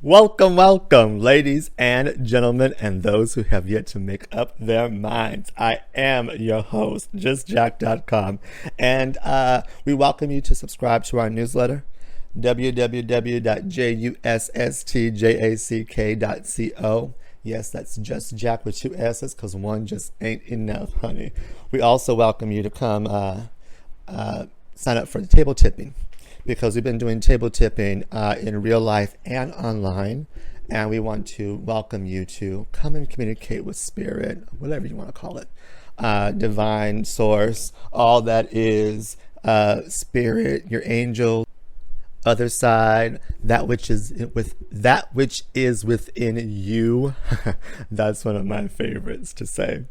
Welcome, welcome, ladies and gentlemen, and those who have yet to make up their minds. I am your host, justjack.com, and we welcome you to subscribe to our newsletter, www.justjack.co. Yes, that's just Jack with two S's, because one just ain't enough, honey. We also welcome you to come sign up for the table tipping, because we've been doing table tipping in real life and online, and we want to welcome you to come and communicate with spirit, whatever you want to call it, divine source, all that is spirit, your angel, other side, that which is within you. That's one of my favorites to say.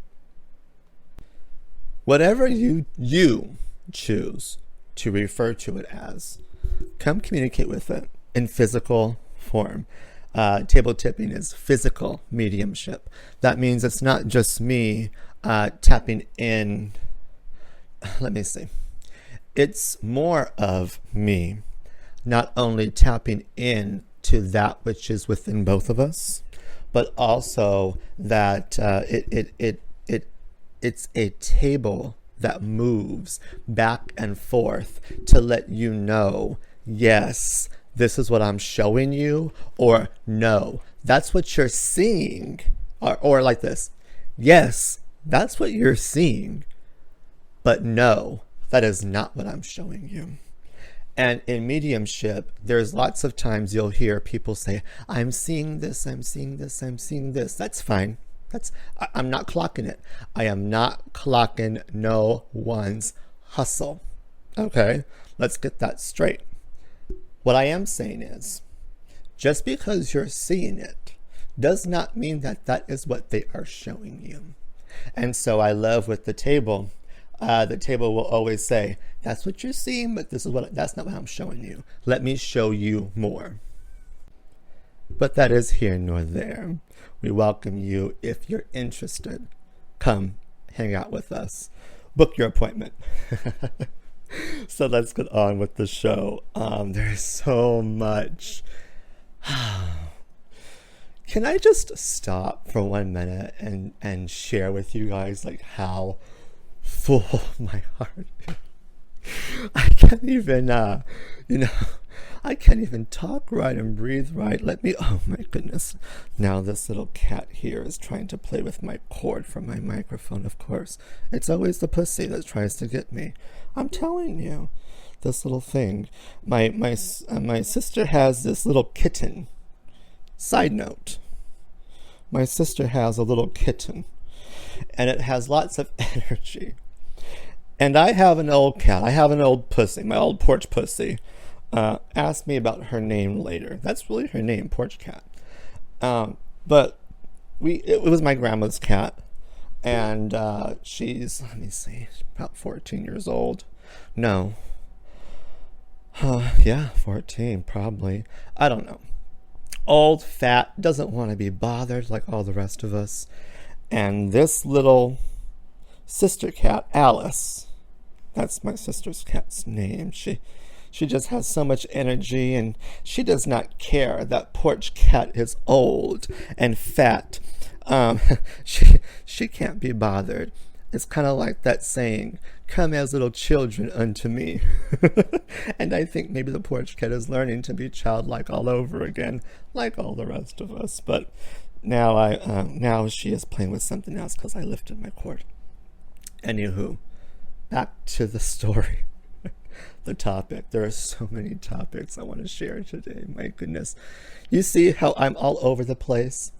Whatever you choose to refer to it as, come communicate with it in physical form. Table tipping is physical mediumship. That means it's not just me tapping in. Let me see. It's more of me not only tapping in to that which is within both of us, but also that it's a table that moves back and forth to let you know, yes, this is what I'm showing you, or no, that's what you're seeing, or like this, yes, that's what you're seeing, but no, that is not what I'm showing you. And in mediumship, there's lots of times you'll hear people say, I'm seeing this, I'm seeing this, I'm seeing this. That's fine. I'm not clocking it. I am not clocking no one's hustle. Okay, let's get that straight. What I am saying is, just because you're seeing it does not mean that that is what they are showing you. And so I love with the table will always say, that's what you're seeing, but that's not what I'm showing you. Let me show you more. But that is here nor there. We welcome you. If you're interested, come hang out with us. Book your appointment. So let's get on with the show. There's so much. Can I just stop for 1 minute and share with you guys like how full my heart is? I can't even, I can't even talk right and breathe right. Oh my goodness. Now this little cat here is trying to play with my cord from my microphone, of course. It's always the pussy that tries to get me. I'm telling you, this little thing. My sister has this little kitten. Side note. My sister has a little kitten, and it has lots of energy. And I have an old cat. I have an old pussy, my old porch pussy. Ask me about her name later. That's really her name, Porch Cat. But it was my grandma's cat, and she's, let me see, about 14 years old. No. Yeah, 14 probably. I don't know. Old, fat, doesn't want to be bothered like all the rest of us. And this little sister cat, Alice, that's my sister's cat's name. She just has so much energy, and she does not care that Porch Cat is old and fat. She can't be bothered. It's kind of like that saying, come as little children unto me. And I think maybe the Porch Cat is learning to be childlike all over again, like all the rest of us. But now she is playing with something else because I lifted my cord. Anywho, back to the story. The topic. There are so many topics I want to share today. My goodness. You see how I'm all over the place?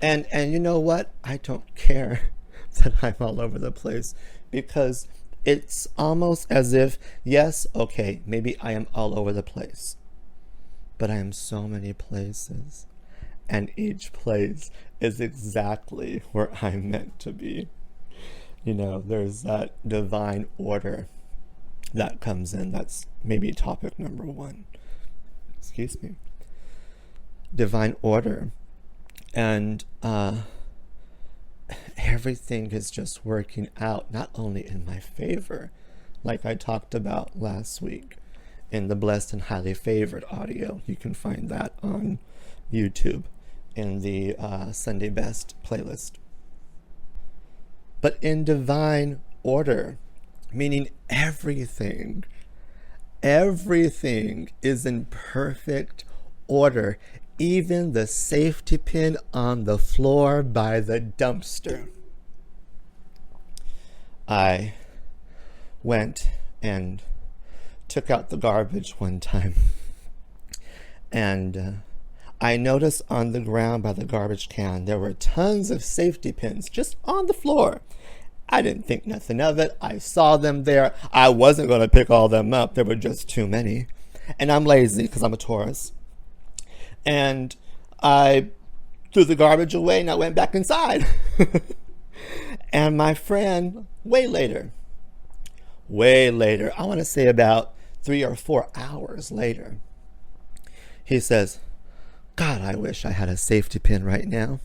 And you know what? I don't care that I'm all over the place, because it's almost as if, yes, okay, maybe I am all over the place, but I am so many places, and each place is exactly where I'm meant to be. There's that divine order that comes in. That's maybe topic number 1. Excuse me. Divine order. And everything is just working out, not only in my favor, like I talked about last week in the Blessed and Highly Favored audio. You can find that on YouTube in the Sunday Best playlist. But in divine order, meaning everything is in perfect order, even the safety pin on the floor by the dumpster. I went and took out the garbage one time, and I noticed on the ground by the garbage can there were tons of safety pins just on the floor. I didn't think nothing of it. I saw them there. I wasn't going to pick all them up. There were just too many. And I'm lazy because I'm a Taurus. And I threw the garbage away and I went back inside. And my friend, way later, I want to say about 3 or 4 hours later, he says, God, I wish I had a safety pin right now.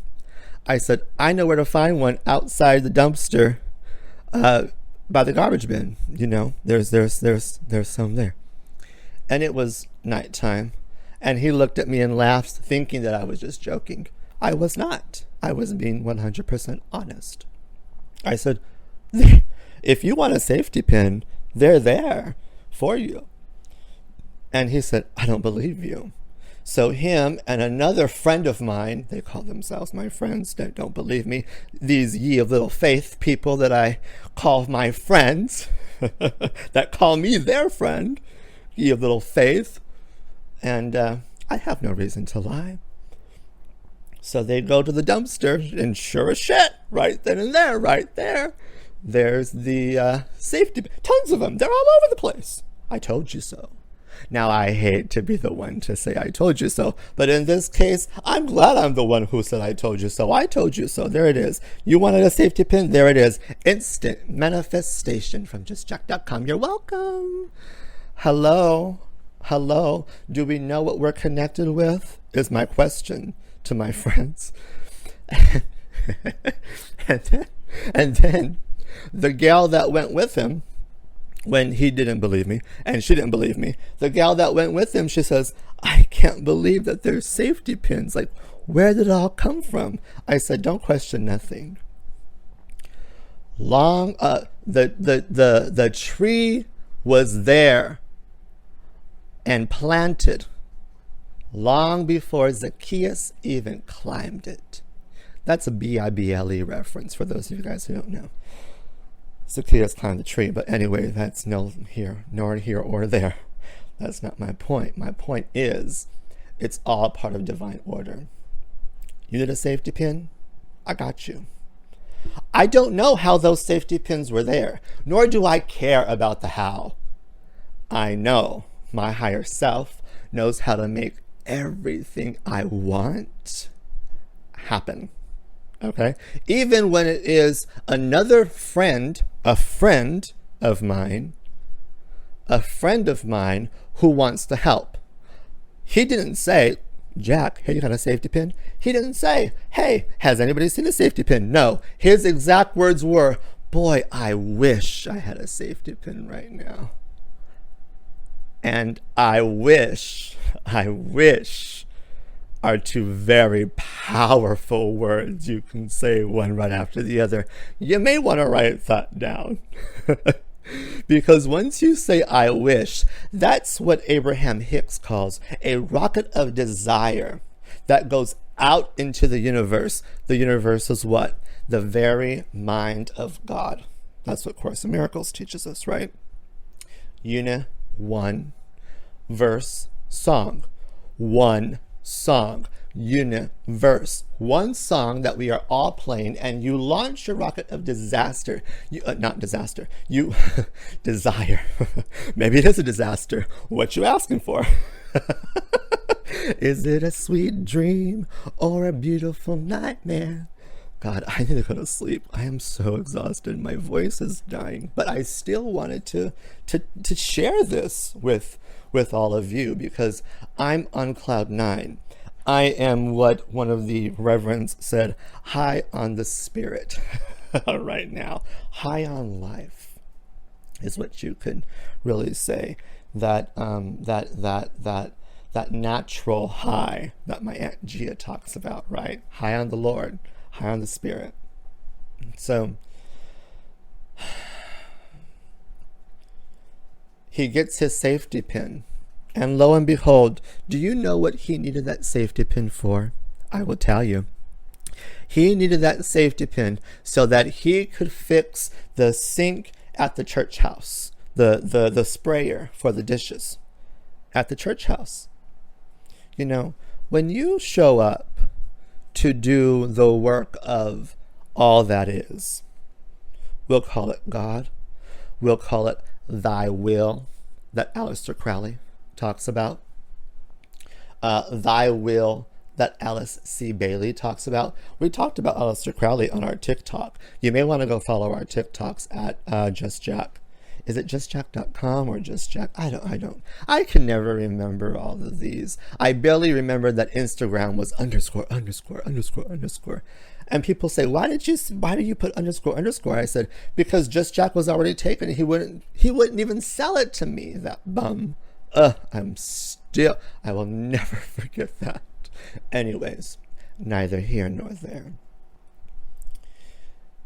I said, I know where to find one outside the dumpster by the garbage bin. You know, there's some there. And it was nighttime. And he looked at me and laughed, thinking that I was just joking. I was not. I was being 100% honest. I said, if you want a safety pin, they're there for you. And he said, I don't believe you. So him and another friend of mine, they call themselves my friends, that don't believe me, these ye of little faith people that I call my friends, that call me their friend, ye of little faith, and I have no reason to lie. So they go to the dumpster, and sure as shit, right then and there, there's the safety, tons of them, they're all over the place. I told you so. Now, I hate to be the one to say I told you so, but in this case, I'm glad I'm the one who said I told you so. I told you so. There it is. You wanted a safety pin? There it is. Instant manifestation from justjack.com. You're welcome. Hello. Do we know what we're connected with? Is my question to my friends. and then the gal that went with him, when he didn't believe me, and she didn't believe me, the gal that went with him, she says, I can't believe that there's safety pins. Like, where did it all come from? I said, don't question nothing. The tree was there and planted long before Zacchaeus even climbed it. That's a Bible reference for those of you guys who don't know. Zacchaeus climbed the tree, but anyway, that's nor here or there. That's not my point. My point is, it's all part of divine order. You need a safety pin? I got you. I don't know how those safety pins were there, nor do I care about the how. I know my higher self knows how to make everything I want happen. Okay? Even when it is another friend, a friend of mine who wants to help. He didn't say, Jack, hey, you got a safety pin? He didn't say, hey, has anybody seen a safety pin? No. His exact words were, boy, I wish I had a safety pin right now. And I wish are two very powerful words. You can say one right after the other. You may want to write that down. Because once you say, I wish, that's what Abraham Hicks calls a rocket of desire that goes out into the universe. The universe is what? The very mind of God. That's what Course in Miracles teaches us, right? Unit 1, verse, song. 1 song, universe, one song that we are all playing, and you launch your rocket of disaster. You desire. Maybe it is a disaster. What you asking for? Is it a sweet dream or a beautiful nightmare? God, I need to go to sleep. I am so exhausted. My voice is dying, but I still wanted to share this with all of you, because I'm on cloud 9. I am what one of the reverends said, high on the spirit right now. High on life is what you could really say. That that natural high that my Aunt Gia talks about, right? High on the Lord, high on the Spirit. So he gets his safety pin. And lo and behold, do you know what he needed that safety pin for? I will tell you. He needed that safety pin so that he could fix the sink at the church house, the sprayer for the dishes at the church house. You know, when you show up to do the work of all that is, we'll call it God, we'll call it thy will, that Aleister Crowley talks about, thy will that Alice C. Bailey talks about. We talked about Aleister Crowley on our TikTok. You may want to go follow our TikToks at JustJack. Is it justjack.com or justjack? I can never remember all of these. I barely remember that Instagram was _____. And people say, why do you put ___? I said, because JustJack was already taken. He wouldn't even sell it to me, that bum. I will never forget that. Anyways, neither here nor there.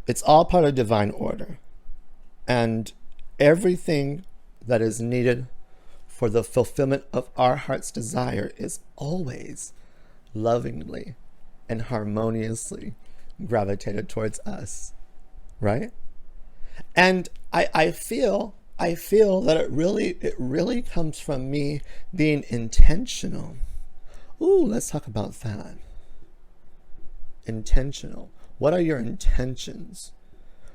It's all part of divine order. And everything that is needed for the fulfillment of our heart's desire is always lovingly and harmoniously gravitated towards us, right? And I feel that it really comes from me being intentional. Ooh, let's talk about that. Intentional. What are your intentions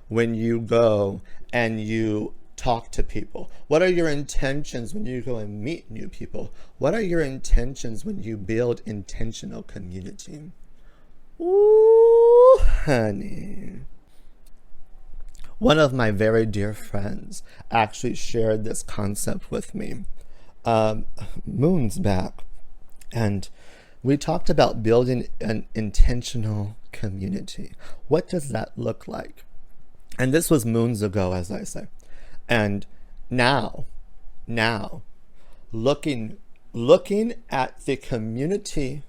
when you go and you talk to people? What are your intentions when you go and meet new people? What are your intentions when you build intentional community? Ooh, honey. One of my very dear friends actually shared this concept with me moons back. And we talked about building an intentional community. What does that look like? And this was moons ago, as I say. And now, looking at the community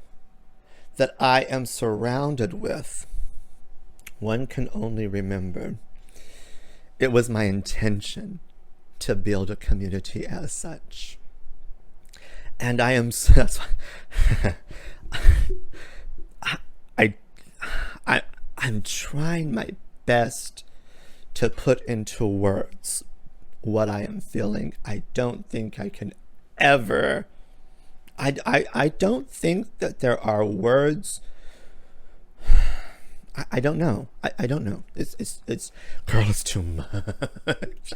that I am surrounded with, one can only remember it was my intention to build a community as such. And I am, that's I'm trying my best to put into words what I am feeling. I don't think I can ever, I don't think that there are words. I don't know. I don't know. It's girl, it's too much.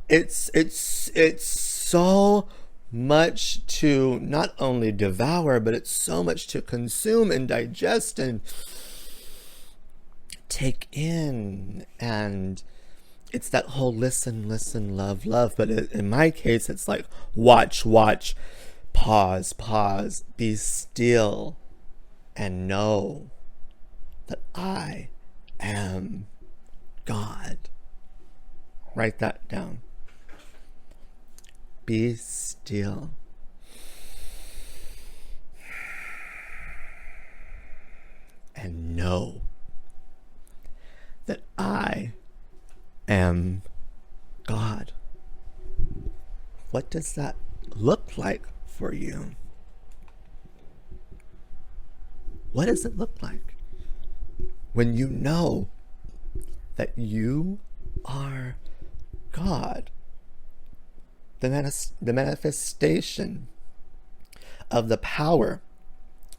It's so much to not only devour, but it's so much to consume and digest and take in. And it's that whole listen, love. But in my case, it's like watch, pause, be still, and know that I am God. Write that down. Be still. And know that I am God. What does that look like for you? What does it look like when you know that you are God? The manifestation of the power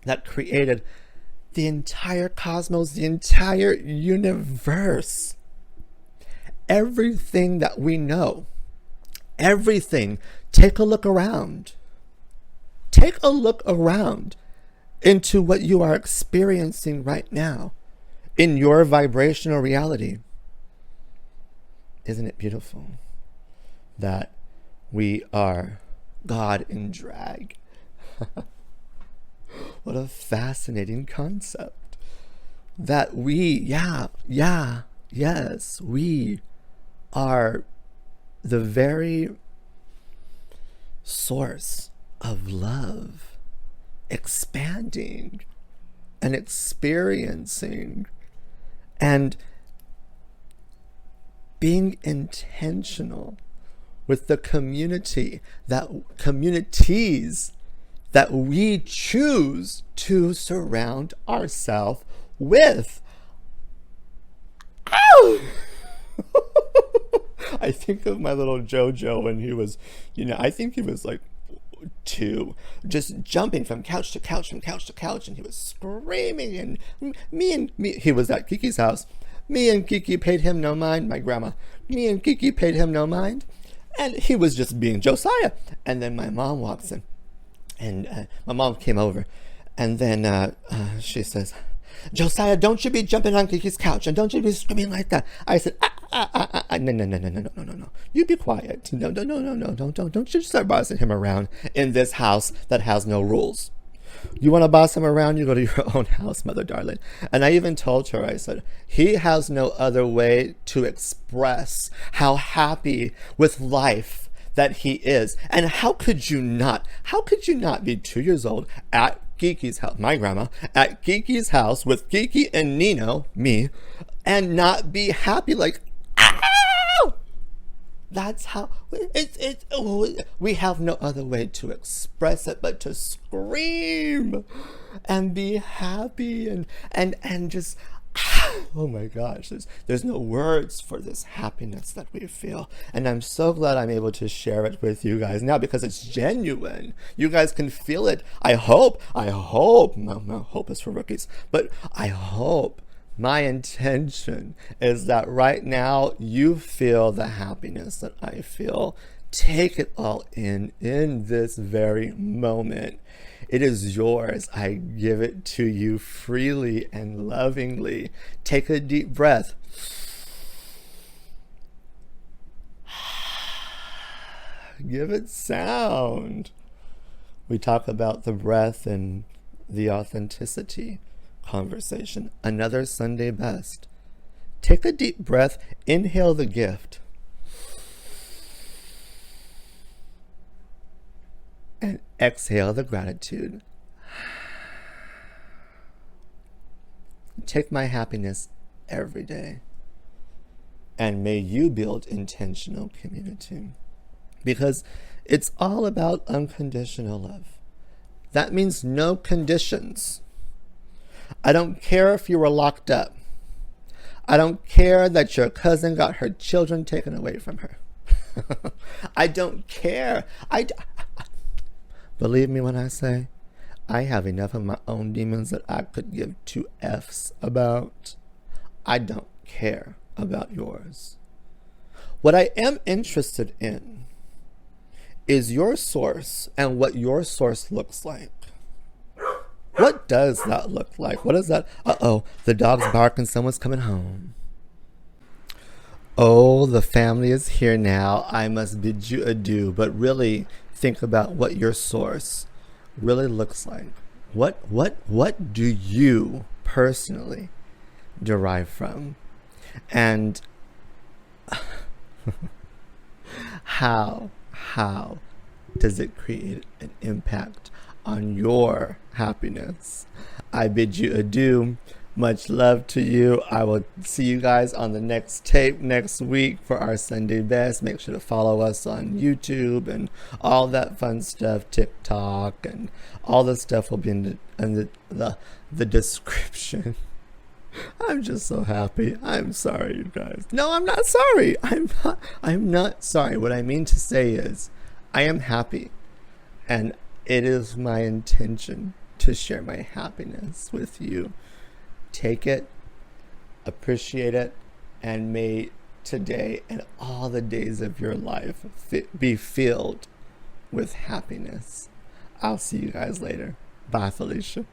that created the entire cosmos, the entire universe. Everything that we know, everything. Take a look around. Take a look around into what you are experiencing right now in your vibrational reality. Isn't it beautiful that we are God in drag? What a fascinating concept. That we, yes, we are the very source of love expanding and experiencing and being intentional with the communities that we choose to surround ourselves with. Ow! I think of my little Jojo when he was, I think he was like 2, just jumping from couch to couch, and he was screaming, and he was at Kiki's house. Me and Kiki paid him no mind, my grandma. Me and Kiki paid him no mind, and he was just being Josiah. And then my mom walks in, and my mom came over, and then she says, "Josiah, don't you be jumping on Kiki's couch, and don't you be screaming like that." I said, no. You be quiet. No, don't you start bossing him around in this house that has no rules. You want to boss him around, you go to your own house, mother darling. And I even told her, I said, he has no other way to express how happy with life that he is. And how could you not be 2 years old at Kiki's house, my grandma, at Kiki's house with Kiki and Nino, me, and not be happy like, ow! That's how we have no other way to express it but to scream and be happy and just, oh my gosh, there's no words for this happiness that we feel. And I'm so glad I'm able to share it with you guys now because it's genuine. You guys can feel it. I hope, no, hope is for rookies, but I hope, my intention is that right now you feel the happiness that I feel. Take it all in this very moment. It is yours. I give it to you freely and lovingly. Take a deep breath. Give it sound. We talk about the breath and the authenticity conversation. Another Sunday best. Take a deep breath. Inhale the gift. And exhale the gratitude. Take my happiness every day. And may you build intentional community. Because it's all about unconditional love. That means no conditions. I don't care if you were locked up. I don't care that your cousin got her children taken away from her. I don't care. Believe me when I say, I have enough of my own demons that I could give 2 F's about. I don't care about yours. What I am interested in is your source and what your source looks like. What does that look like? What is that? Uh-oh, the dog's barking, someone's coming home. Oh, the family is here now. I must bid you adieu. But really think about what your source really looks like. What do you personally derive from? And how does it create an impact on your happiness? I bid you adieu. Much love to you. I will see you guys on the next tape next week for our Sunday best. Make sure to follow us on YouTube and all that fun stuff, TikTok, and all the stuff will be in the description. I'm just so happy. I'm sorry, you guys. No, I'm not sorry. I'm not sorry. What I mean to say is I am happy, and it is my intention to share my happiness with you. Take it, appreciate it, and may today and all the days of your life be filled with happiness. I'll see you guys later. Bye, Felicia.